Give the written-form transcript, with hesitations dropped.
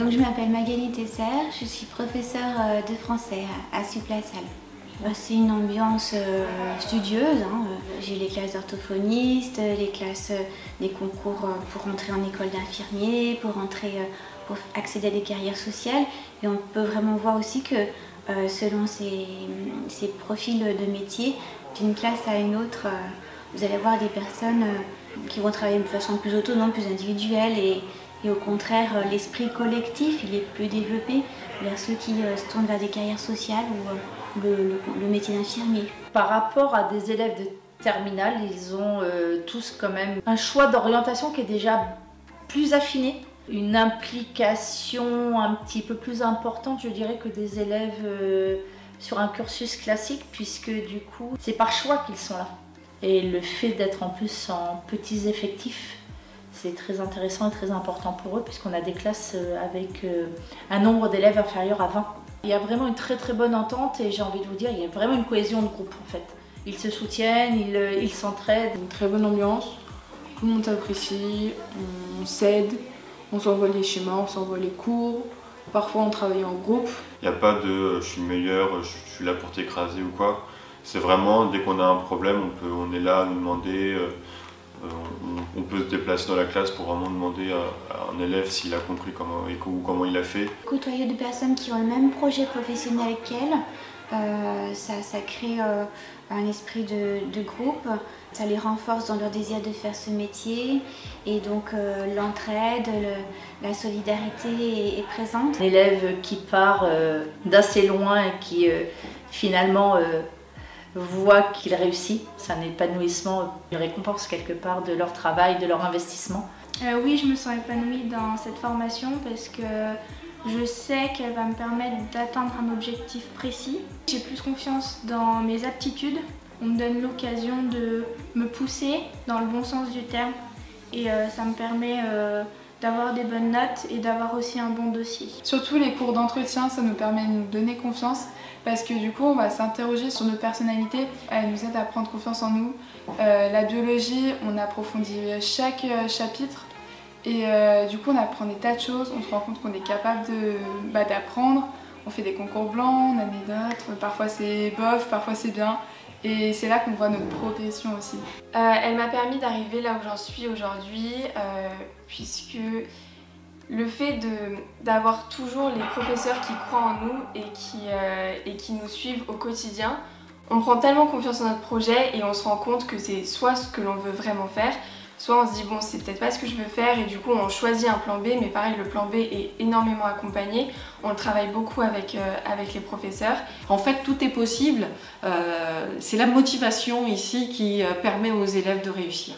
Donc, je m'appelle Magali Tesser, je suis professeure de français à Supla-Salle. C'est une ambiance studieuse, hein. J'ai les classes d'orthophonistes, les classes des concours pour entrer en école d'infirmier, pour accéder à des carrières sociales. Et on peut vraiment voir aussi que selon ces profils de métier, d'une classe à une autre, vous allez avoir des personnes qui vont travailler de façon plus autonome, plus individuelle et au contraire, l'esprit collectif il est plus développé vers ceux qui se tournent vers des carrières sociales ou le métier d'infirmier. Par rapport à des élèves de terminale, ils ont tous quand même un choix d'orientation qui est déjà plus affiné. Une implication un petit peu plus importante, je dirais, que des élèves sur un cursus classique, puisque du coup, c'est par choix qu'ils sont là. Et le fait d'être en plus en petits effectifs, c'est très intéressant et très important pour eux, puisqu'on a des classes avec un nombre d'élèves inférieur à 20. Il y a vraiment une très très bonne entente et j'ai envie de vous dire, il y a vraiment une cohésion de groupe en fait. Ils se soutiennent, ils s'entraident. Une très bonne ambiance, tout le monde s'apprécie, on s'aide, on s'envoie les schémas, on s'envoie les cours. Parfois on travaille en groupe. Il n'y a pas de je suis le meilleur, je suis là pour t'écraser ou quoi. C'est vraiment, dès qu'on a un problème, on est là à nous demander, on peut se déplacer dans la classe pour vraiment demander à un élève s'il a compris comment il a fait. Côtoyer des personnes qui ont le même projet professionnel qu'elles, ça crée un esprit de groupe, ça les renforce dans leur désir de faire ce métier et donc l'entraide, la solidarité est présente. Un élève qui part d'assez loin et qui finalement voit qu'il réussit, c'est un épanouissement, une récompense quelque part de leur travail, de leur investissement. Oui, je me sens épanouie dans cette formation parce que je sais qu'elle va me permettre d'atteindre un objectif précis. J'ai plus confiance dans mes aptitudes. On me donne l'occasion de me pousser dans le bon sens du terme et ça me permet d'avoir des bonnes notes et d'avoir aussi un bon dossier. Surtout les cours d'entretien, ça nous permet de nous donner confiance parce que du coup on va s'interroger sur notre personnalité, elle nous aide à prendre confiance en nous. La biologie, on approfondit chaque chapitre et du coup on apprend des tas de choses, on se rend compte qu'on est capable d'apprendre. On fait des concours blancs, on a des notes, parfois c'est bof, parfois c'est bien. Et c'est là qu'on voit notre progression aussi. Elle m'a permis d'arriver là où j'en suis aujourd'hui, puisque le fait d'avoir toujours les professeurs qui croient en nous et qui nous suivent au quotidien, on prend tellement confiance en notre projet et on se rend compte que c'est soit ce que l'on veut vraiment faire, soit on se dit bon c'est peut-être pas ce que je veux faire et du coup on choisit un plan B, mais pareil le plan B est énormément accompagné, on le travaille beaucoup avec les professeurs. En fait tout est possible, c'est la motivation ici qui permet aux élèves de réussir.